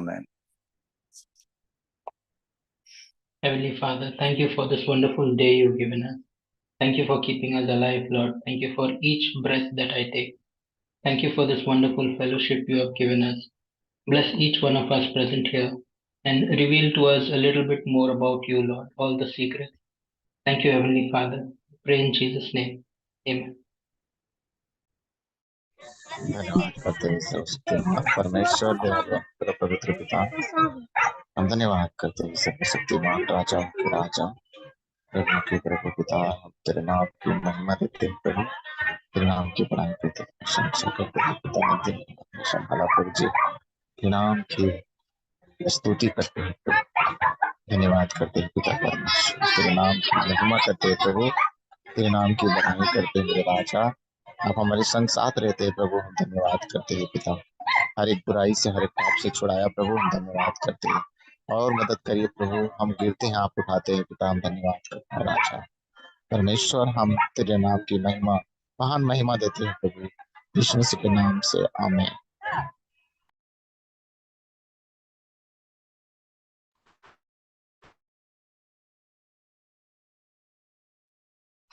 Amen. Heavenly Father, thank you for this wonderful day you've given us. Thank you for keeping us alive, Lord. Thank you for each breath that I take. Thank you for this wonderful fellowship you have given us. Bless each one of us present here and reveal to us a little bit more about you, Lord, all the secrets. Thank you, Heavenly Father. Pray in Jesus' name. Amen. धन्यवाद करते हैं सर्वशक्तिमान परमेश्वर देवता पवित्र पिता, हम धन्यवाद करते हैं सर्वशक्तिमान राजा के राजा, प्रभु के प्रभु पिता। हम तेरे नाम की महिमा देते हैं प्रभु, तेरे नाम की बड़ाई करते हैं, प्रशंसा करते हैं पिता। दिन संभाला प्रभु जी, तेरे नाम की स्तुति करते हैं प्रभु, धन्यवाद करते हैं पिता परमेश्वर। तेरे नाम की महिमा करते हैं प्रभु, तेरे नाम की बड़ाई करते हैं राजा। आप हमारे संग साथ रहते हैं प्रभु, हम धन्यवाद करते हैं पिता। हर एक बुराई से, हर एक पाप से छुड़ाया प्रभु, हम धन्यवाद करते हैं। और मदद करिए प्रभु, हम गिरते हैं आप उठाते हैं पिता, हम धन्यवाद करते हैं राजा परमेश्वर। हम तेरे नाम की महिमा, महान महिमा देते हैं प्रभु, यीशु मसीह के नाम से आमीन।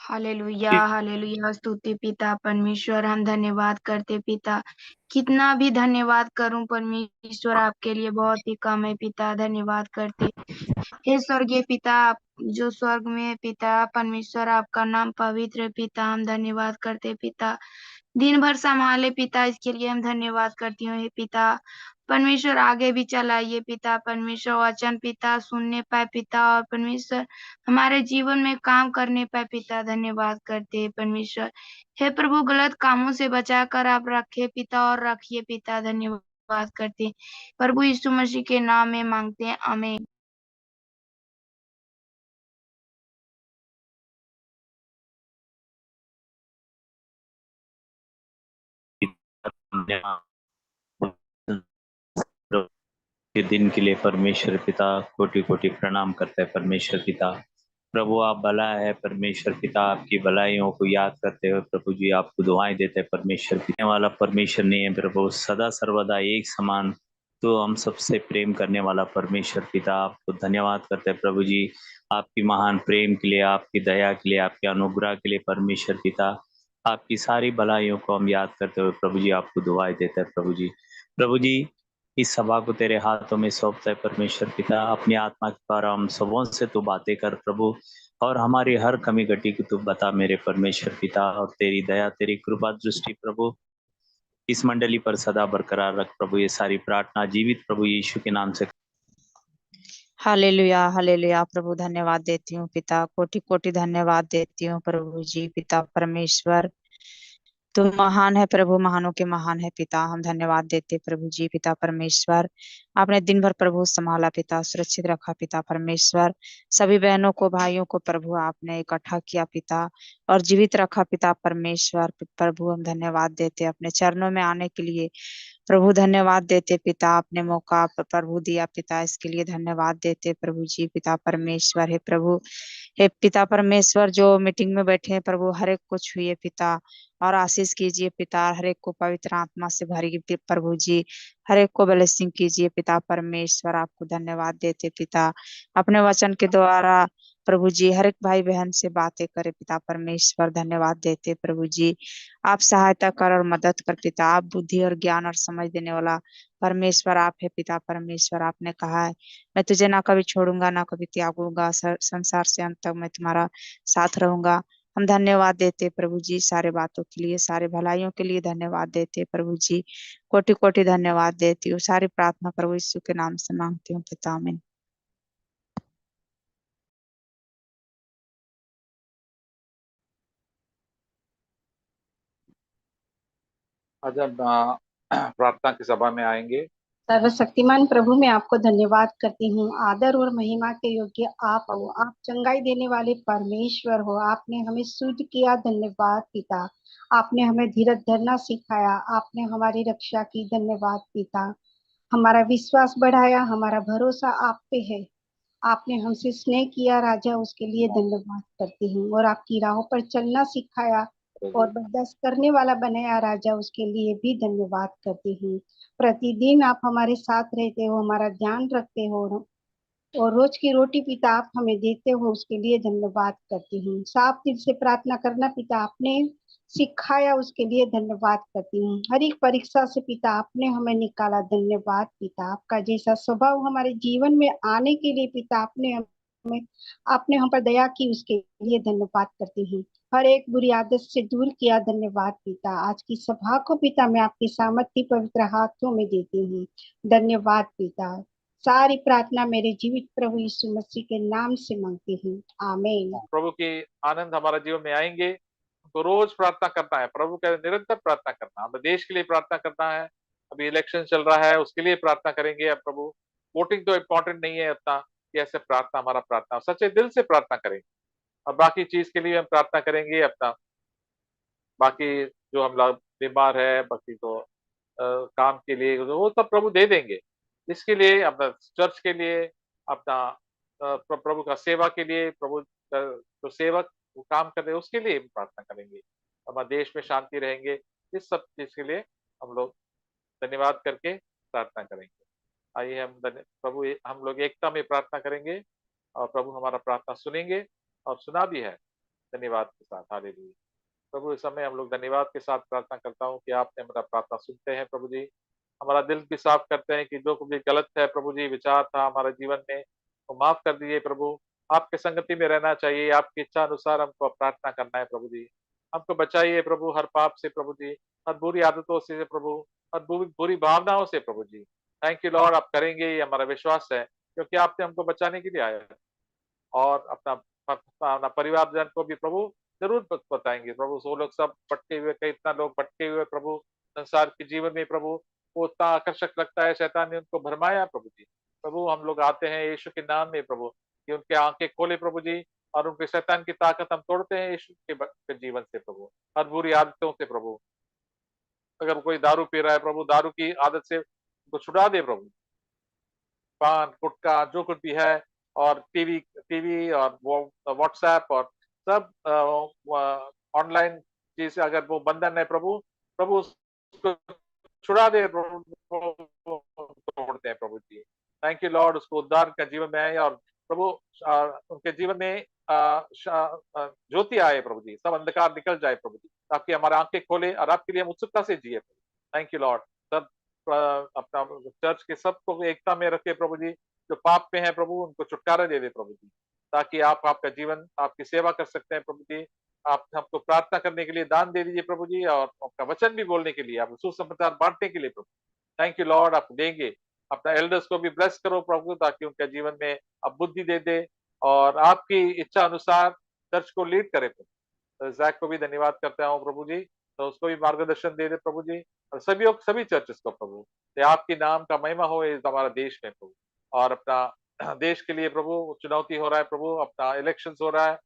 हालेलुया हालेलुया, स्तुति पिता परमेश्वर। हम धन्यवाद करते पिता, कितना भी धन्यवाद करूं परमेश्वर आपके लिए बहुत ही कम है पिता। धन्यवाद करते हे स्वर्गीय पिता, आप जो स्वर्ग में है पिता परमेश्वर, आपका नाम पवित्र है पिता। हम धन्यवाद करते पिता, दिन भर संभाले पिता, इसके लिए हम धन्यवाद करती हूँ हे पिता परमेश्वर। आगे भी चलाइए पिता परमेश्वर, वचन पिता सुनने पाए पिता, और परमेश्वर हमारे जीवन में काम करने पाए पिता। धन्यवाद करते हैं परमेश्वर। हे प्रभु, गलत कामों से बचाकर आप रखे पिता और रखिए पिता। धन्यवाद करते हैं प्रभु, यीशु मसीह के नाम में मांगते हैं, आमीन। के दिन के लिए परमेश्वर पिता कोटि कोटि प्रणाम करते हैं परमेश्वर पिता। प्रभु आप भला है परमेश्वर पिता, आपकी भलाइयों को याद करते हुए प्रभु जी आपको दुआएं देते हैं परमेश्वर पिता। वाला परमेश्वर नहीं है प्रभु, सदा सर्वदा एक समान तो हम सबसे प्रेम करने वाला परमेश्वर पिता, आपको धन्यवाद करते हैं प्रभु जी, आपकी महान प्रेम के लिए, आपकी दया के लिए, आपके अनुग्रह के लिए परमेश्वर पिता। आपकी सारी भलाइयों को हम याद करते हुए प्रभु जी आपको दुआएं देते हैं प्रभु जी। प्रभु जी इस सभा को तेरे हाथों में सौंपता है परमेश्वर पिता, अपनी आत्मा के द्वारा हम सबों से तू बातें कर प्रभु, और हमारी हर कमी घटी को तू बता मेरे परमेश्वर पिता। और तेरी दया तेरी कृपा दृष्टि प्रभु इस मंडली पर सदा बरकरार रख प्रभु। ये सारी प्रार्थना जीवित प्रभु यीशु के नाम से। हालेलुया हालेलुया प्रभु, धन्यवाद देती हूँ पिता, कोटि कोटि धन्यवाद देती हूँ प्रभु जी पिता परमेश्वर। तुम महान है प्रभु, महानों के महान है पिता। हम धन्यवाद देते प्रभु जी पिता परमेश्वर। आपने दिन भर प्रभु संभाला पिता, सुरक्षित रखा पिता परमेश्वर। सभी बहनों को भाइयों को प्रभु आपने इकट्ठा किया पिता, और जीवित रखा पिता परमेश्वर। प्रभु हम धन्यवाद देते अपने चरणों में आने के लिए प्रभु, धन्यवाद देते पिता। आपने मौका प्रभु दिया पिता, इसके लिए धन्यवाद देते प्रभु जी पिता परमेश्वर। है प्रभु, हे पिता परमेश्वर, जो मीटिंग में बैठे हैं प्रभु, हर एक को छुए पिता और आशीष कीजिए पिता। हर एक को पवित्र आत्मा से भरिए प्रभु जी, हर एक को ब्लेसिंग कीजिए पिता परमेश्वर। आपको धन्यवाद देते पिता, अपने वचन के द्वारा प्रभु जी हर एक भाई बहन से बातें करे पिता परमेश्वर। धन्यवाद देते प्रभु जी, आप सहायता कर और मदद कर पिता। आप बुद्धि और ज्ञान और समझ देने वाला परमेश्वर आप है पिता परमेश्वर। आपने कहा है मैं तुझे ना कभी छोड़ूंगा ना कभी त्यागूंगा, संसार से अंत तक मैं तुम्हारा साथ रहूंगा। हम धन्यवाद देते प्रभु जी सारे बातों के लिए, सारे भलाइयों के लिए धन्यवाद देते प्रभु जी, कोटि कोटि धन्यवाद देती हूँ। सारी प्रार्थना प्रभु यीशु के नाम से मांगती हूँ पिता, आमीन। आज हम प्रार्थना की सभा में आएंगे। सर्वशक्तिमान प्रभु, मैं आपको धन्यवाद करती हूँ। आदर और महिमा के योग्य आप हो, आप चंगाई देने वाले परमेश्वर हो। आपने हमें शुद्ध किया, धन्यवाद पिता। आपने हमें धीरज धरना सिखाया, आपने हमारी रक्षा की, धन्यवाद पिता। हमारा विश्वास बढ़ाया, हमारा भरोसा आप पे है। आपने हमसे स्नेह किया राजा, उसके लिए धन्यवाद करती हूँ। और आपकी राहों पर चलना सिखाया, और बर्दाश्त करने वाला बनाया राजा, उसके लिए भी धन्यवाद करती हूँ। प्रतिदिन आप हमारे साथ रहते हो, हमारा ध्यान रखते हो और रोज की रोटी पिता आप हमें देते हो, उसके लिए धन्यवाद करती हूँ। साफ दिल से प्रार्थना करना पिता आपने सिखाया, उसके लिए धन्यवाद करती हूँ। हर एक परीक्षा से पिता आपने हमें निकाला, धन्यवाद पिता। आपका जैसा स्वभाव हमारे जीवन में आने के लिए पिता आपने हम पर दया की, उसके लिए धन्यवाद करती हूँ। हर एक बुरी आदत से दूर किया, धन्यवाद पिता। आज की सभा को पिता मैं आपकी सामर्थ्य पवित्र हाथों में देती हूँ, धन्यवाद पिता। सारी प्रार्थना मेरे जीवित प्रभु यीशु मसीह के नाम से मांगती हूँ, आमीन। प्रभु की आनंद हमारे जीवन में आएंगे तो रोज प्रार्थना करना है, प्रभु का निरंतर प्रार्थना करना। हमें देश के लिए प्रार्थना करना है, अभी इलेक्शन चल रहा है उसके लिए प्रार्थना करेंगे। अब प्रभु वोटिंग तो इम्पोर्टेंट नहीं है उतना, कि ऐसे प्रार्थना हमारा प्रार्थना सच्चे दिल से प्रार्थना करेंगे। और बाकी चीज के लिए हम प्रार्थना करेंगे अपना, बाकी जो हम लोग बीमार है, बाकी तो काम के लिए वो सब प्रभु दे देंगे। इसके लिए अपना चर्च के लिए, अपना प्रभु का सेवा के लिए, प्रभु जो सेवक वो काम कर रहे हैं उसके लिए प्रार्थना करेंगे। हमारे देश में शांति रहेंगे, इस सब चीज के लिए हम लोग धन्यवाद करके प्रार्थना करेंगे। आइए प्रभु हम लोग एकता में प्रार्थना करेंगे और प्रभु हमारा प्रार्थना सुनेंगे और सुना भी है धन्यवाद के साथ। हालेलुया। प्रभु इस समय हम लोग धन्यवाद के साथ प्रार्थना करता हूँ कि आपने हमारा प्रार्थना सुनते हैं प्रभु जी। हमारा दिल भी साफ करते हैं कि जो कुछ भी गलत है प्रभु जी विचार था हमारे जीवन में, तो माफ कर दीजिए प्रभु। आपके संगति में रहना चाहिए, आपकी इच्छा अनुसार हमको प्रार्थना करना है प्रभु जी। हमको बचाइए प्रभु हर पाप से प्रभु जी, हर बुरी आदतों से प्रभु, हर बुरी भावनाओं से प्रभु जी। थैंक यू लॉर्ड, आप करेंगे, ये हमारा विश्वास है, क्योंकि आपने हमको बचाने के लिए आया है। और अपना परिवार जन को भी प्रभु जरूर बताएंगे प्रभु। वो लोग सब भटके हुए, कई इतना लोग भटके हुए प्रभु संसार के जीवन में प्रभु, वो उतना आकर्षक लगता है, शैतान ने उनको भरमाया प्रभु जी। प्रभु हम लोग आते हैं यीशु के नाम में प्रभु, कि उनके आंखें खोले प्रभु जी, और उनके शैतान की ताकत हम तोड़ते हैं यीशु के जीवन से प्रभु, हर बुरी आदतों से प्रभु। अगर कोई दारू पी रहा है प्रभु, दारू की आदत से उनको छुड़ा दे प्रभु। पान गुटखा जो कुछ भी है, और टीवी टीवी और वो व्हाट्सएप और सब ऑनलाइन चीज, अगर वो बंधन है प्रभु, प्रभु उसको छुड़ा दे प्रभु, तोड़ते हैं प्रभु जी। थैंक यू लॉर्ड, उसको उद्धार का जीवन में आए, और प्रभु उनके जीवन में ज्योति आए प्रभु जी, सब अंधकार निकल जाए प्रभु जी, ताकि हमारे आंखें खोले और आपके लिए हम उत्सुकता से जिए। Thank you Lord. सब अपना चर्च के सबको एकता में रखे प्रभु जी, जो पाप में है प्रभु उनको छुटकारा दे दे प्रभु जी, ताकि आप आपका जीवन आपकी सेवा कर सकते हैं प्रभु जी। आप हमको प्रार्थना करने के लिए दान दे दीजिए प्रभु जी, और आपका वचन भी बोलने के लिए, आप सुसमाचार बांटने के लिए प्रभु। थैंक यू लॉर्ड, आप देंगे। अपना एल्डर्स को भी ब्लेस करो प्रभु, ताकि उनके जीवन में आप बुद्धि दे दे और आपकी इच्छा अनुसार चर्च को लीड करे प्रभु। जैक को भी धन्यवाद करता हूँ प्रभु जी, तो उसको भी मार्गदर्शन दे दे प्रभु जी, और सभी चर्चेस को प्रभु, आपके नाम का महिमा हो इस हमारा देश में प्रभु। और अपना देश के लिए प्रभु चुनौती हो रहा है प्रभु, अपना इलेक्शंस हो रहा है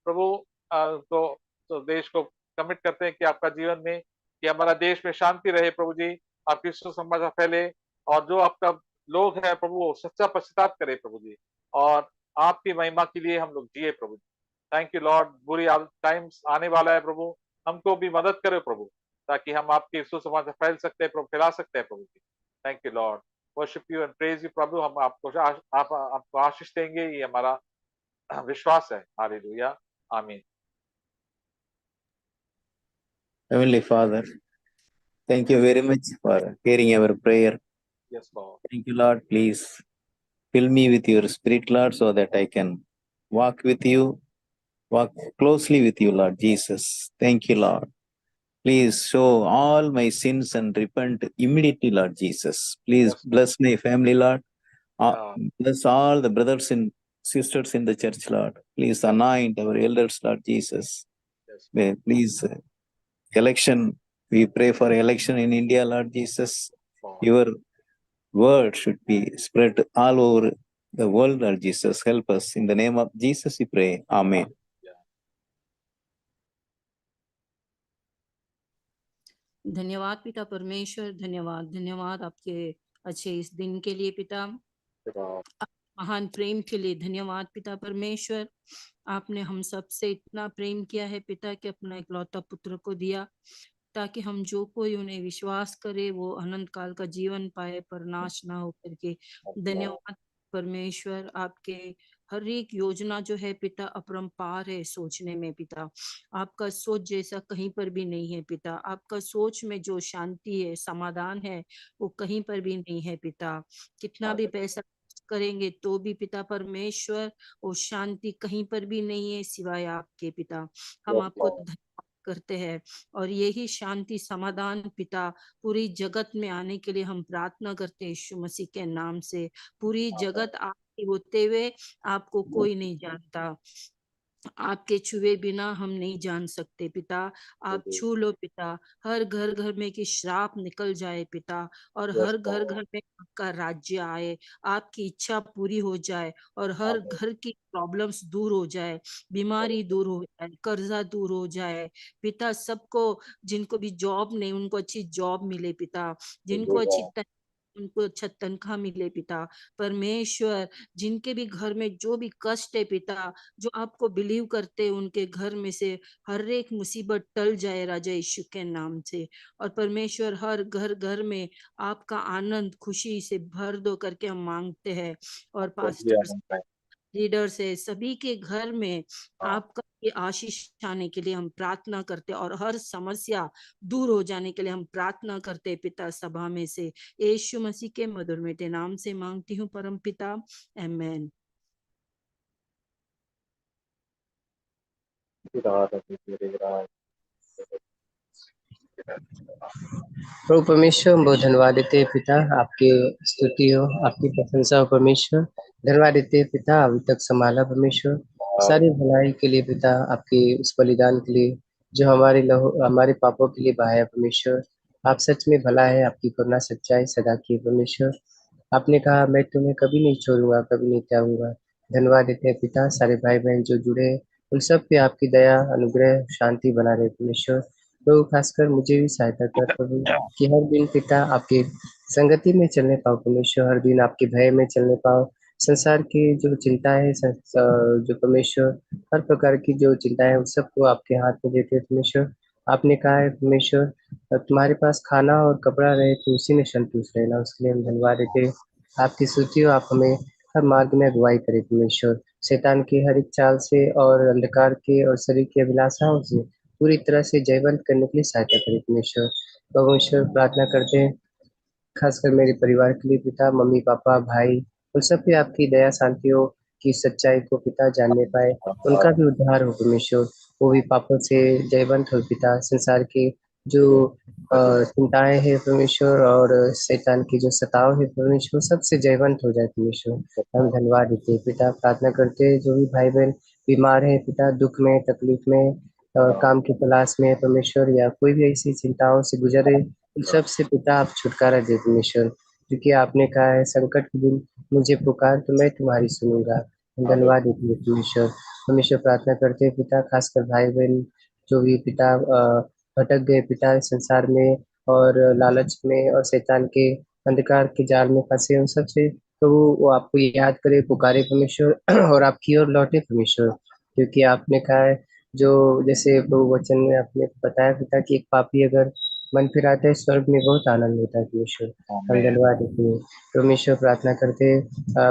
प्रभु, तो देश को कमिट करते हैं कि आपका जीवन में, कि हमारा देश में शांति रहे प्रभु जी, आपकी सुसमाचार फैले, और जो आपका लोग है प्रभु वो सच्चा पश्चाताप करे प्रभु जी, और आपकी महिमा के लिए हम लोग जिए प्रभु जी। थैंक यू लॉर्ड, बुरी टाइम्स आने वाला है प्रभु, हमको भी मदद करे प्रभु, ताकि हम आपके सुसमाचार फैल सकते हैं प्रभु, फैला सकते हैं प्रभु जी। Thank you Lord, worship you and praise you प्रभु। हम आपको आशीष देंगे, ये हमारा विश्वास है। हालेलुया, आमीन। Heavenly Father, thank you very much for hearing our prayer. Yes Lord. Thank you, Lord. Please fill me with your spirit, Lord, so that I can walk with you, walk closely with you, Lord Jesus. Thank you, Lord. Please show all my sins and repent immediately, Lord Jesus. Please Yes. bless my family, Lord. Yeah. Bless all the brothers and sisters in the church, Lord. Please anoint our elders, Lord Jesus. Yes. Please, election, we pray for election in India, Lord Jesus. Lord. Your word should be spread all over the world, Lord Jesus. Help us. In the name of Jesus, we pray. Amen. धन्यवाद पिता परमेश्वर, धन्यवाद धन्यवाद आपके अच्छे इस दिन के लिए पिता। महान प्रेम के लिए धन्यवाद पिता परमेश्वर। आपने हम सब से इतना प्रेम किया है पिता कि अपना इकलौता पुत्र को दिया, ताकि हम जो कोई उन्हें विश्वास करे वो अनंत काल का जीवन पाए, पर नाश ना हो करके। धन्यवाद परमेश्वर, आपके हर एक योजना जो है पिता अपरंपार है सोचने में पिता। आपका सोच जैसा कहीं पर भी नहीं है पिता। आपका सोच में जो शांति है, समाधान है, वो कहीं पर भी नहीं है पिता। कितना भी पैसा करेंगे तो भी पिता परमेश्वर, वो शांति कहीं पर भी नहीं है सिवाय आपके पिता। हम आपको धन्यवाद करते हैं, और यही शांति समाधान पिता पूरी जगत में आने के लिए हम प्रार्थना करते हैं यीशु मसीह के नाम से। पूरी जगत आपके होते हुए आपको कोई नहीं जानता। आपके छुए बिना हम नहीं जान सकते पिता। आप छू लो पिता, हर घर घर में कि श्राप निकल जाए पिता, और हर घर घर में आपका राज्य आए, आपकी इच्छा पूरी हो जाए, और हर घर की प्रॉब्लम्स दूर हो जाए, बीमारी दूर हो जाए, कर्जा दूर हो जाए पिता। सबको, जिनको भी जॉब नहीं उनको अच्छी जॉब मिले पिता, जिनको उनको अच्छा तनख्वाह मिले पिता परमेश्वर। जिनके भी घर में जो भी कष्ट है पिता, जो आपको बिलीव करते हैं, उनके घर में से हर एक मुसीबत टल जाए राजा यीशु के नाम से। और परमेश्वर, हर घर घर में आपका आनंद खुशी से भर दो करके हम मांगते हैं। और पास्टर्स, लीडर्स है, सभी के घर में आपका ये आशीष आने के लिए हम प्रार्थना करते हैं, और हर समस्या दूर हो जाने के लिए हम प्रार्थना करते हैं पिता सभा में से। यीशु मसीह के मधुर मीठे नाम से मांगती हूँ परम पिता, आमेन। प्रभु परमेश्वर, हम बहुत धन्यवाद देते हैं पिता, आपकी स्तुति हो, आपकी प्रशंसा हो परमेश्वर। धन्यवाद देते हैं पिता, अभी तक संभाला परमेश्वर, सारी भलाई के लिए पिता, आपके उस बलिदान के लिए जो हमारे लहू हमारे पापों के लिए बहाया परमेश्वर। आप सच में भला है, आपकी करुणा सच्चाई सदा की है परमेश्वर। आपने कहा मैं तुम्हें कभी नहीं छोड़ूंगा, कभी नहीं त्यागूंगा। धन्यवाद देते हैं पिता, सारे भाई बहन जो जुड़े हैं, उन सब पे आपकी दया अनुग्रह शांति बना रहे परमेश्वर। तो खासकर मुझे भी सहायता कर प्रभु, कि हर दिन पिता आपके संगति में चलने पाओ परमेश्वर, हर दिन आपके भय में चलने पाओ। संसार की जो चिंता है, जो परमेश्वर हर प्रकार की जो चिंता है, उस सबको आपके हाथ में देते हैं परमेश्वर। आपने कहा है परमेश्वर, तुम्हारे पास खाना और कपड़ा रहे तो उसी में संतुष्ट रहना, उसके लिए हम धन्यवाद देते हैं। आपकी स्तुति हो, आप हमें हर मार्ग में अगुवाई करें परमेश्वर। शैतान की हर एक चाल से और अंधकार के और शरीर की अभिलाषाओं से पूरी तरह से जयवंत करने के लिए सहायता करें परमेश्वर। परमेश्वर प्रार्थना करते हैं खासकर मेरे परिवार के लिए पिता, मम्मी पापा भाई, उन सब पे आपकी दया शांति हो, कि सच्चाई को पिता जानने पाए, उनका भी उद्धार हो परमेश्वर। वो भी पापों से जयवंत हो पिता, संसार के जो चिंताएं हैं परमेश्वर, और शैतान की जो सताव है परमेश्वर, सबसे जयवंत हो जाए परमेश्वर। हम धन्यवाद देते हैं पिता, प्रार्थना करते हैं जो भी भाई बहन बीमार है पिता, दुख में तकलीफ में काम की तलाश में परमेश्वर, या कोई भी ऐसी चिंताओं से गुजरे, उन सब से पिता आप छुटकारा दे परमेश्वर। क्योंकि आपने कहा है संकट के दिन मुझे पुकार तो मैं तुम्हारी सुनूंगा। धन्यवाद देते हैं परमेश्वर। परमेश्वर प्रार्थना करते हैं पिता, खासकर भाई बहन जो भी पिता भटक गए पिता संसार में, और लालच में और शैतान के अंधकार के जाल में फंसे, उन सब से तो वो आपको याद करे, पुकारे परमेश्वर और आपकी ओर लौटे परमेश्वर। क्योंकि आपने कहा है, जो जैसे प्रभु वचन में आपने बताया पिता, कि एक पापी अगर मन फिराता है, स्वर्ग में बहुत आनंद होता है परमेश्वर। हम धन्यवाद देते हैं परमेश्वर। प्रार्थना करते हैं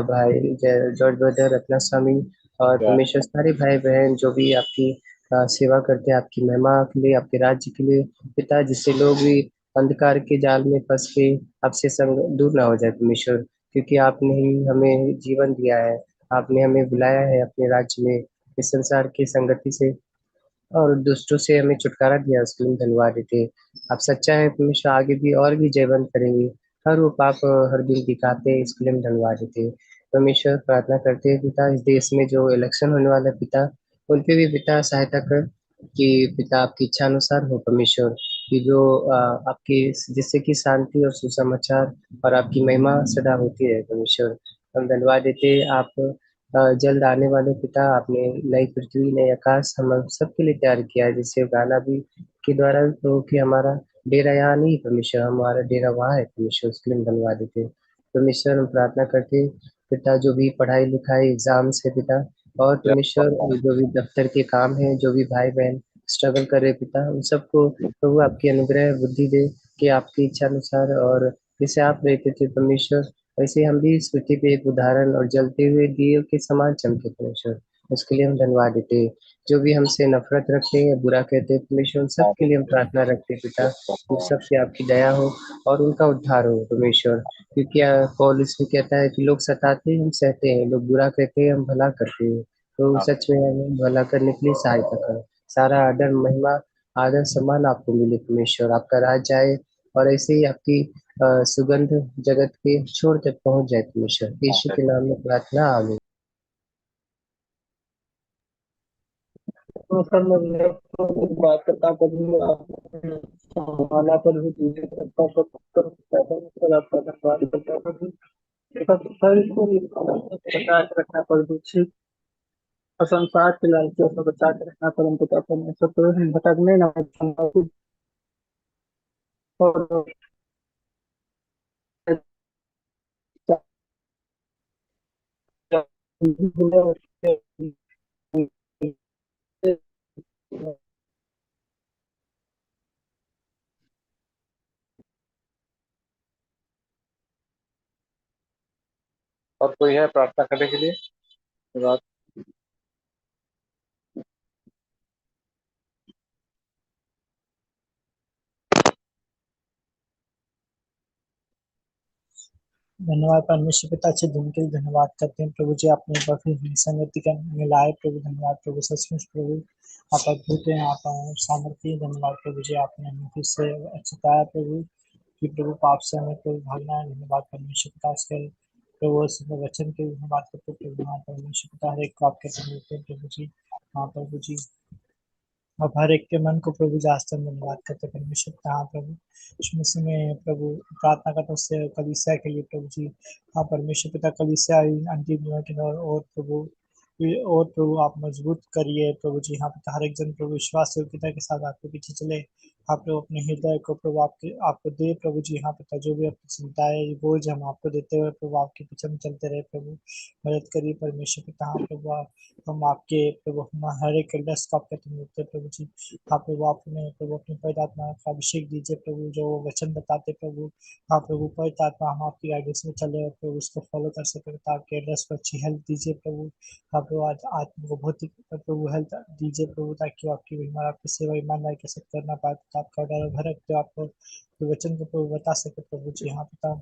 भाई जॉर्ज ब्रदर, रत्ना स्वामी, और परमेश्वर सारे भाई बहन जो भी आपकी सेवा करते हैं, आपकी महिमा के लिए, आपके राज्य के लिए पिता, जिससे लोग भी अंधकार के जाल में फंस के आपसे संग दूर ना हो जाए परमेश्वर। क्योंकि आपने ही हमें जीवन दिया है, आपने हमें बुलाया है अपने राज्य में, इस संसार की संगति से और दुष्टों से हमें छुटकारा दिया, उसके लिए धन्यवाद देते हैं। आप सच्चा है परमेश्वर, आगे भी और भी जयवंत करेंगे, हर वो पाप हर दिन दिखाते हैं, इसके लिए हम धन्यवाद देते हैं परमेश्वर। प्रार्थना करते हैं पिता, इस देश में जो इलेक्शन होने वाला है पिता, उन पे भी पिता सहायता कर, कि पिता आपकी इच्छा अनुसार हो परमेश्वर। कि जो आपकी जिससे कि शांति और सुसमाचार और आपकी महिमा सदा होती है परमेश्वर। हम धन्यवाद देते हैं आप जल्द आने वाले पिता, आपने नई पृथ्वी नई आकाश हम सबके लिए तैयार किया है, जिससे गाना भी के द्वारा तो कि हमारा डेरा यहाँ नहीं परमेश्वर, हमारा डेरा वहाँ है परमेश्वर, उसके लिए हम धन्यवाद देते हैं परमेश्वर। हम प्रार्थना करते हैं पिता जो भी पढ़ाई लिखाई एग्जाम्स है पिता, और परमेश्वर जो भी दफ्तर के काम है, जो भी भाई बहन स्ट्रगल कर रहे पिता, उन सबको प्रभु आपकी अनुग्रह बुद्धि दे कि आपकी इच्छा अनुसार, और जैसे आप रहते थे परमेश्वर, वैसे हम भी इस पृथ्वी पे एक उदाहरण और जलते हुए दिए के समान चमके परमेश्वर। उसके लिए हम धन्यवाद देते हैं। जो भी हमसे नफरत रखते हैं, बुरा कहते हैं परमेश्वर, उन सब के लिए हम प्रार्थना रखते हैं पिता, उन सब पे आपकी दया हो और उनका उद्धार हो परमेश्वर। क्योंकि पौल इसमें कहता है कि लोग सताते हैं, हम सहते हैं, लोग बुरा कहते हैं, हम भला करते हैं। तो सच में हमें भला करने के लिए सहायता करो। सारा आदर महिमा आदर सम्मान आपको मिले परमेश्वर, आपका राज जाए और ऐसे ही आपकी सुगंध जगत के छोर तक पहुंच जाए परमेश्वर। यीशु के नाम में प्रार्थना, आमीन। तो सर मैं बात करता करूँ हमारा पर भी चीजें करता सर आपका धन्यवाद करता करूँ सर इसको बचा के रखना पर भी और संसार के लालचियों से बचा के रखना परंतु परमेश्वर तो भटकने ना और और कोई है प्रार्थना करने के लिए? धन्यवाद परमेश्वर पिता, अच्छे दिन के लिए धन्यवाद करते हैं प्रभु जी, आपने काफी संगति का मिलाए प्रभु, धन्यवाद प्रभु, सचमुच प्रभु आप अद्भुत हैं, आप सामर्थ्य, धन्यवाद प्रभु जी, आपने हमें फिर से सिखाया प्रभु कि प्रभु पाप से हमें प्रभु भागना है। धन्यवाद परमेश्वर पिता, इसके प्रभु वचन के धन्यवाद करते प्रभु, हाँ परमेश्वर पिता, हर एक को आपके प्रभु जी, हाँ प्रभु जी, अब हर एक के मन को प्रभु जास्ते में धन्यवाद करते परमेश्वर पिता, हाँ प्रभु मसीह में प्रभु प्रार्थना करता उससे कलीसिया के लिए प्रभु जी, हाँ परमेश्वर पिता, कलीसिया अंतिम दिनों के और प्रभु आप मजबूत करिए प्रभु जी, हाँ पिता, हर एक जन प्रभु विश्वास योग्यता के साथ आपके पीछे चले, आप प्रभु अपने हृदय को प्रभु आपको दे प्रभु जी, हाँ पिता, जो भी आपकी चिंता है ये बोझ हम आपको देते हुए प्रभु आपके पीछे में चलते रहे प्रभु, मदद करिए परमेश्वर पिता, हाँ प्रभु हम आपके प्रभु हम हर एक दस को आपके तुम देते प्रभु जी, हाँ प्रभु आपने प्रभु अपनी पवित्र आत्मा का अभिषेक दीजिए प्रभु, जो वो वचन बताते प्रभु, हाँ प्रभु पवित्र आत्मा हम आपकी गाइडेंस में चले और प्रभु उसको फॉलो कर सके, आपके एड्रेस को अच्छी हेल्प दीजिए प्रभु, हाँ प्रभु आज आत्मा को भौतिक प्रभु हेल्थ दीजिए प्रभु, ताकि वो आपकी महिमा आपकी सेवा ईमानदारी के साथ करना पाए, तो आपका डर भर रखते आपको वचन को प्रभु बता सके प्रभु जी, हाँ पिता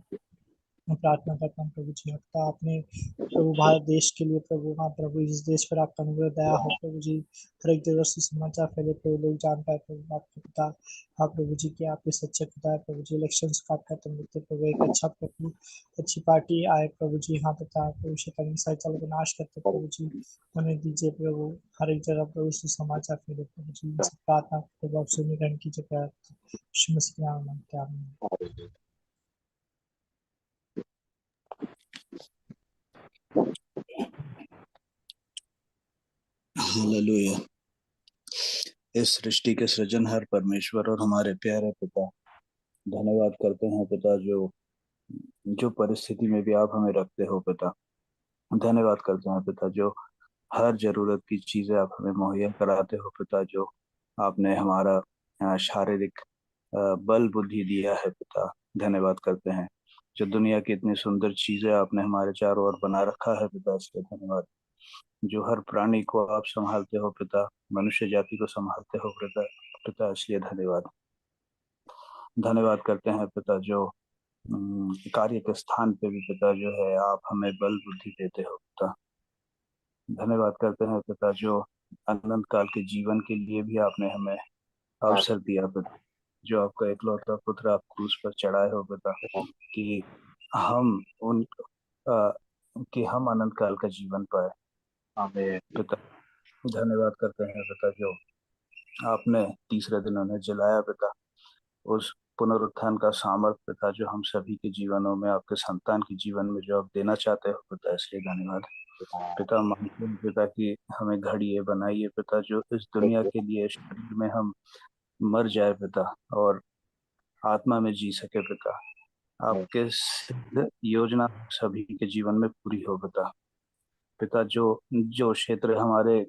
मैं प्रार्थना करता हूँ प्रभु जी, हफ्ता आपने प्रभु भारत देश के लिए प्रभु, हाँ प्रभु इस देश पर आपका अनुग्रह दया हो प्रभु जी, हर एक जगह से समाचार फैले प्रभु, लोग जान पाए प्रभु आपके पिता, हाँ प्रभु जी कि आप इस सच्चे पिता है प्रभु जी, इलेक्शन का आपका तुम देते प्रभु, एक अच्छा प्रभु अच्छी पार्टी आए प्रभु जी, हाँ पिता प्रभु शैतानी साइकिल को नाश करते प्रभु जी, उन्हें दीजिए प्रभु, हर एक जगह प्रभु से समाचार फैले प्रभु जी, इन सब प्रार्थना प्रभु आप सुनी ग्रहण कीजिए प्रभु मसीह के नाम में मांगते हैं, आमीन। हालेलुया। इस सृष्टि के सृजनहार परमेश्वर और हमारे प्यारे पिता, धन्यवाद करते हैं पिता, जो परिस्थिति में भी आप हमें रखते हो पिता, धन्यवाद करते हैं पिता, जो हर जरूरत की चीजें आप हमें मुहैया कराते हो पिता, जो आपने हमारा शारीरिक बल बुद्धि दिया है पिता, धन्यवाद करते हैं, जो दुनिया की इतनी सुंदर चीजें आपने हमारे चारों ओर बना रखा है पिता, इसलिए धन्यवाद, जो हर प्राणी को आप संभालते हो पिता, मनुष्य जाति को संभालते हो पिता, इसलिए धन्यवाद, धन्यवाद करते हैं पिता, जो कार्य के स्थान पे भी पिता जो है आप हमें बल बुद्धि देते हो पिता, धन्यवाद करते हैं पिता, जो अनंत काल के जीवन के लिए भी आपने हमें अवसर दिया पिता, जो आपका इकलौता पुत्र आप क्रूस पर चढ़ाए हो पिता, कि हम उन कि हम अनंत काल का जीवन पाए, हमें पिता धन्यवाद करते हैं पिता, जो आपने तीसरे दिन उन्हें जलाया पिता, उस पुनरुत्थान का सामर्थ्य पिता, जो हम सभी के जीवनों में आपके संतान के जीवन में जो आप देना चाहते हो पिता, इसलिए धन्यवाद पिता, मांगते हैं पिता कि हमें घड़िए बनाइए पिता, जो इस दुनिया के लिए शरीर में हम मर जाए पिता और आत्मा में जी सके पिता, आपके सिद्ध योजना सभी के जीवन में पूरी हो पिता। पिता जो जो क्षेत्र हमारे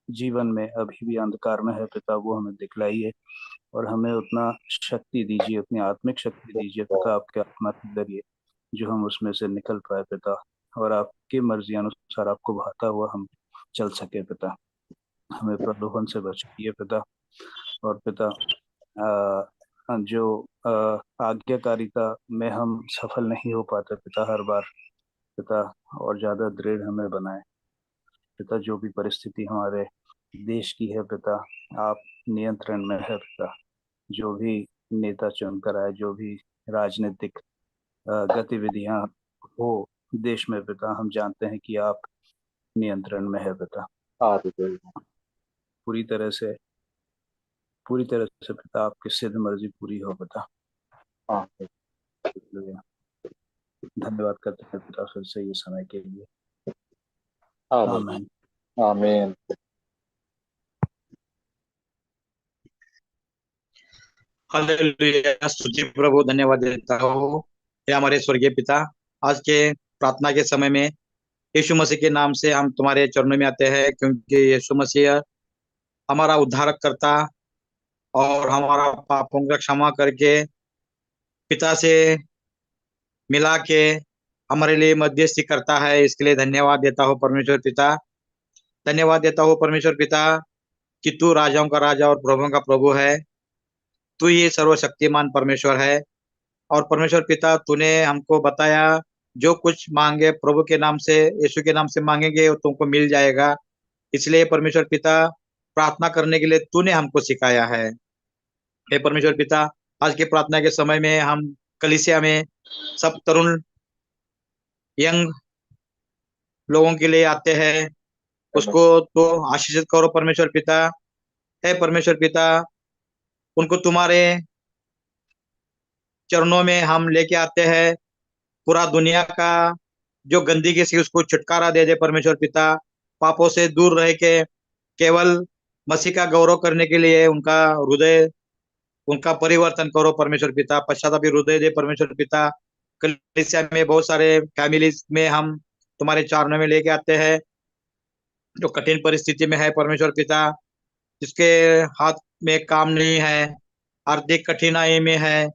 जीवन में अभी भी अंधकार में है पिता, वो हमें दिखलाइए और हमें उतना शक्ति दीजिए, अपनी आत्मिक शक्ति दीजिए पिता, आपके आत्मा के जरिए, जो हम उसमें से निकल पाए पिता, और आपकी मर्जी अनुसार आपको भाता हुआ हम चल सके पिता। हमें प्रलोभन से बचाइए पिता। और पिता जो आज्ञाकारिता में हम सफल नहीं हो पाते पिता हर बार पिता, और ज्यादा दृढ़ हमें बनाए पिता। जो भी परिस्थिति हमारे देश की है पिता, आप नियंत्रण में है पिता। जो भी नेता चुनकर आए, जो भी राजनीतिक गतिविधियां हो देश में पिता, हम जानते हैं कि आप नियंत्रण में है पिता। पूरी तरह से पिता आपकी सिद्ध मर्जी पूरी हो पिता। धन्यवाद करते हैं पिता फिर से ये समय के लिए। आमीन। आमीन। हालेलुया, स्तुति प्रभु, धन्यवाद देता हूँ हे हमारे स्वर्गीय पिता। आज के प्रार्थना के समय में यीशु मसीह के नाम से हम तुम्हारे चरणों में आते हैं, क्योंकि यीशु मसीह हमारा उद्धारक करता और हमारा पापों का क्षमा करके पिता से मिला के हमारे लिए मध्यस्थी करता है। इसके लिए धन्यवाद देता हूँ परमेश्वर पिता। धन्यवाद देता हूँ परमेश्वर पिता कि तू राजाओं का राजा और प्रभुओं का प्रभु है। तू ही सर्वशक्तिमान परमेश्वर है। और परमेश्वर पिता, तूने हमको बताया जो कुछ मांगे प्रभु के नाम से, यीशु के नाम से मांगेंगे वो तुमको मिल जाएगा। इसलिए परमेश्वर पिता, प्रार्थना करने के लिए तूने हमको सिखाया है। हे परमेश्वर पिता, आज की प्रार्थना के समय में हम कलीसिया में सब तरुण यंग लोगों के लिए आते हैं, उसको तो आशीषित करो परमेश्वर पिता। हे परमेश्वर पिता, उनको तुम्हारे चरणों में हम लेके आते हैं। पूरा दुनिया का जो गंदगी से उसको छुटकारा दे दे परमेश्वर पिता। पापों से दूर रह के केवल मसीह का गौरव करने के लिए उनका हृदय, उनका परिवर्तन करो परमेश्वर पिता। पश्चातापी हृदय दे परमेश्वर पिता। कलीसिया में बहुत सारे फैमिलीज में हम तुम्हारे चरणों में लेके आते हैं, जो कठिन परिस्थिति में है परमेश्वर पिता, जिसके हाथ में काम नहीं है, आर्थिक कठिनाई में है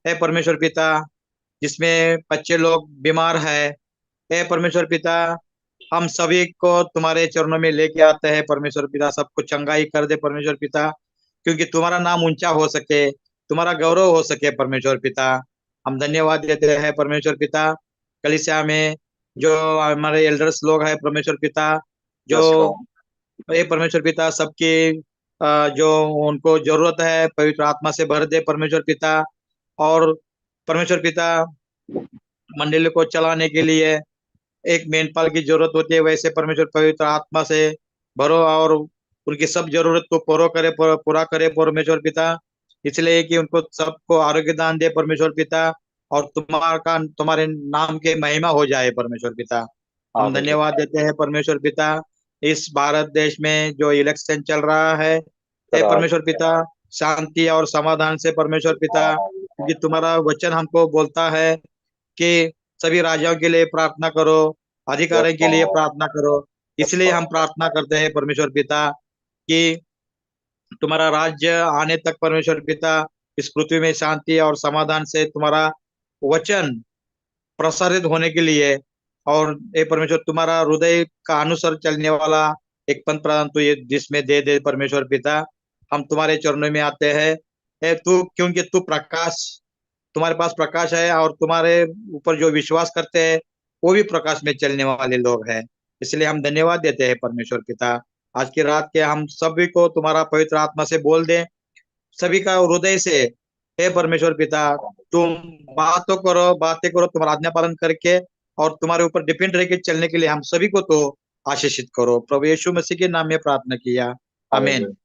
हे परमेश्वर पिता, जिसमें बच्चे लोग बीमार है हे परमेश्वर पिता। हम सभी को तुम्हारे चरणों में लेके आते हैं परमेश्वर पिता। सबको चंगाई कर दे परमेश्वर पिता, क्योंकि तुम्हारा नाम ऊंचा हो सके, तुम्हारा गौरव हो सके परमेश्वर पिता। हम धन्यवाद देते हैं परमेश्वर पिता। कलीसिया में जो हमारे एल्डर्स लोग हैं परमेश्वर पिता, जो हे परमेश्वर पिता सबकी जो उनको जरूरत है पवित्र आत्मा से भर दे परमेश्वर पिता। और परमेश्वर पिता, मंडली को चलाने के लिए एक मेनपाल की जरूरत होती है, वैसे परमेश्वर पवित्र आत्मा से भरो और उनकी सब जरूरत को पूरा करे परमेश्वर पिता। इसलिए कि उनको सबको आरोग्य दान दे परमेश्वर पिता, और तुम्हारे नाम के महिमा हो जाए परमेश्वर पिता। हम धन्यवाद देते हैं परमेश्वर पिता। इस भारत देश में जो इलेक्शन चल रहा है हे परमेश्वर पिता, शांति और समाधान से परमेश्वर पिता, क्योंकि तुम्हारा वचन हमको बोलता है कि सभी राजाओं के लिए प्रार्थना करो, अधिकारियों के लिए प्रार्थना करो। इसलिए हम प्रार्थना करते हैं परमेश्वर पिता कि तुम्हारा राज्य आने तक परमेश्वर पिता, इस पृथ्वी में शांति और समाधान से तुम्हारा वचन प्रसारित होने के लिए, और ये परमेश्वर तुम्हारा हृदय का अनुसार चलने वाला एक पंथ प्रदान तो ये जिसमें दे दे परमेश्वर पिता। हम तुम्हारे चरणों में आते हैं क्योंकि तू प्रकाश, तुम्हारे पास प्रकाश है, और तुम्हारे ऊपर जो विश्वास करते हैं वो भी प्रकाश में चलने वाले लोग हैं। इसलिए हम धन्यवाद देते हैं परमेश्वर पिता। आज की रात के हम सभी को तुम्हारा पवित्र आत्मा से बोल दे, सभी का हृदय से हे परमेश्वर पिता, तुम बातें करो तुम्हारा आज्ञा पालन करके, और तुम्हारे ऊपर डिपेंड रह के चलने के लिए हम सभी को तो आशीषित करो। प्रभु यीशु मसीह के नाम में प्रार्थना किया, आमीन।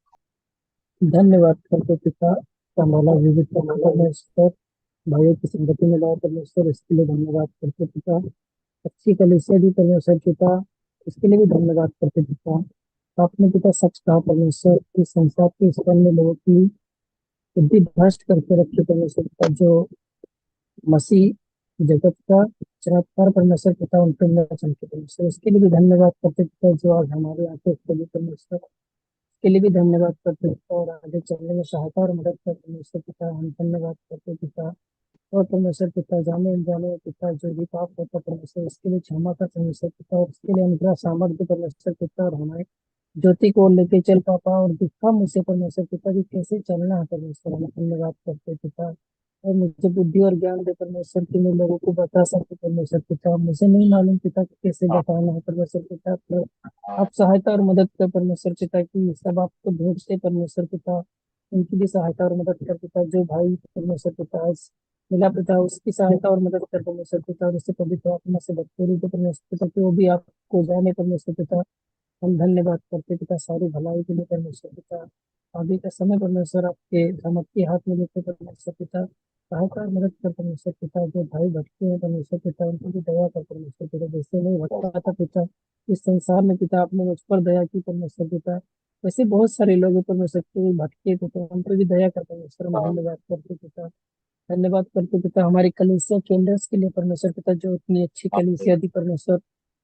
धन्यवाद करते पिता, हमारा विविध परमेश्वर, भाइयों की संगति में लाए परमेश्वर, इसके लिए धन्यवाद करते पिता। अच्छी कलीसिया दी परमेश्वर पिता, इसके लिए भी धन्यवाद करते पिता। आपने पिता सच कहा परमेश्वर, इस संसार के स्तर में लोगों की बुद्धि भ्रष्ट करके रखी परमेश्वर पिता, जो मसीह जगत का चमत्कार परमेश्वर पिता उन पर वचन के परमेश्वर, उसके लिए भी धन्यवाद करते पिता जो आज हमारी आंखें खोली परमेश्वर, के लिए भी धन्यवाद करते पिता, और आगे चलने में सहायता और मदद कर परमेश्वर पिता। हम धन्यवाद करते पिता, और परमेश्वर पिता जाने अनजाने में पिता जो भी पाप होता परमेश्वर उसके लिए क्षमा कर परमेश्वर पिता, और उसके लिए अनुग्रह सामर्थ्य परमेश्वर पिता, और हमारे ज्योति को लेके चल पापा और दिखा मुझे परमेश्वर पिता कि कैसे चलना है परमेश्वर। हम धन्यवाद करते पिता, और मुझे बुद्धि और ज्ञान दे परमेश्वर कि मैं लोगों को बता सकूं परमेश्वर पिता। मुझे नहीं मालूम पिता कि कैसे बताना है परमेश्वर पिता, तो आप सहायता और मदद कर परमेश्वर पिता की सब आपको भेजते परमेश्वर पिता, उनकी भी सहायता और मदद कर पिता। जो भाई परमेश्वर पिता आज मिला पिता उसकी सहायता और मदद कर परमेश्वर पिता, और उससे पवित्र आत्मा से भरपूरी दे परमेश्वर पिता कि वो भी आपको जाने परमेश्वर पिता। हम धन्यवाद करते पिता सारी भलाई के लिए परमेश्वर पिता। आगे का समय परमेश्वर आपके समझ के हाथ में देते परमेश्वर पिता, सहायता और मदद कर परमेश्वर पिता। जो भाई भटके हैं परमेश्वर पिता उनको भी दया कर परमेश्वर पिता, जैसे मैं भटका था पिता इस संसार में पिता, आपने मुझ पर दया की परमेश्वर पिता। वैसे बहुत सारे लोग हैं परमेश्वर के भटके पिता, उन पर भी दया कर परमेश्वर। हम धन्यवाद करते पिता, धन्यवाद करते पिता हमारी कलीसिया केंद्र्स के लिए परमेश्वर पिता, जो इतनी अच्छी कलीसिया दी परमेश्वर,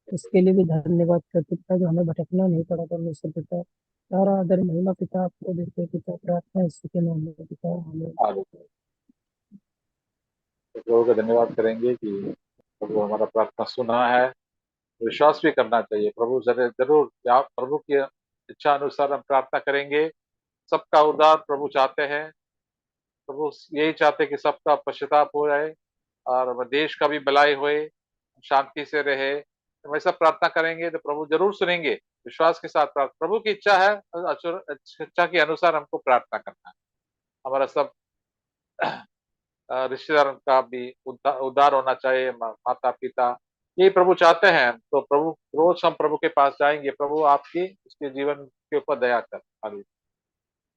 उसके लिए भी धन्यवाद करते पिता, जो हमें भटकना नहीं पड़ा परमेश्वर पिता। सारा आदर महिमा पिता आपको देते पिता, प्रार्थना यीशु के नाम में पिता, हमें प्रभु का धन्यवाद करेंगे कि प्रभु हमारा प्रार्थना सुना है। विश्वास भी करना चाहिए प्रभु जरूर आप प्रभु की इच्छा अनुसार हम प्रार्थना करेंगे। सबका उद्धार प्रभु चाहते हैं, प्रभु यही चाहते कि सबका पश्चाताप हो जाए और देश का भी भलाई होए, शांति से रहे। हम ऐसा प्रार्थना करेंगे तो प्रभु जरूर सुनेंगे। विश्वास के साथ प्रार्थना, प्रभु की इच्छा है, इच्छा के अनुसार हमको प्रार्थना करना है। हमारा सब रिश्तेदार का भी उद्धार होना चाहिए, माता पिता, ये प्रभु चाहते हैं। तो प्रभु रोज हम प्रभु के पास जाएंगे, प्रभु आपकी उसके जीवन के ऊपर दया कर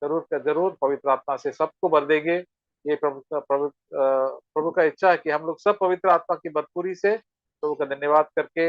जरूर पवित्र आत्मा से सबको भर देंगे। ये प्रभु का इच्छा है कि हम लोग सब पवित्र आत्मा की भरपूरी से प्रभु का धन्यवाद करके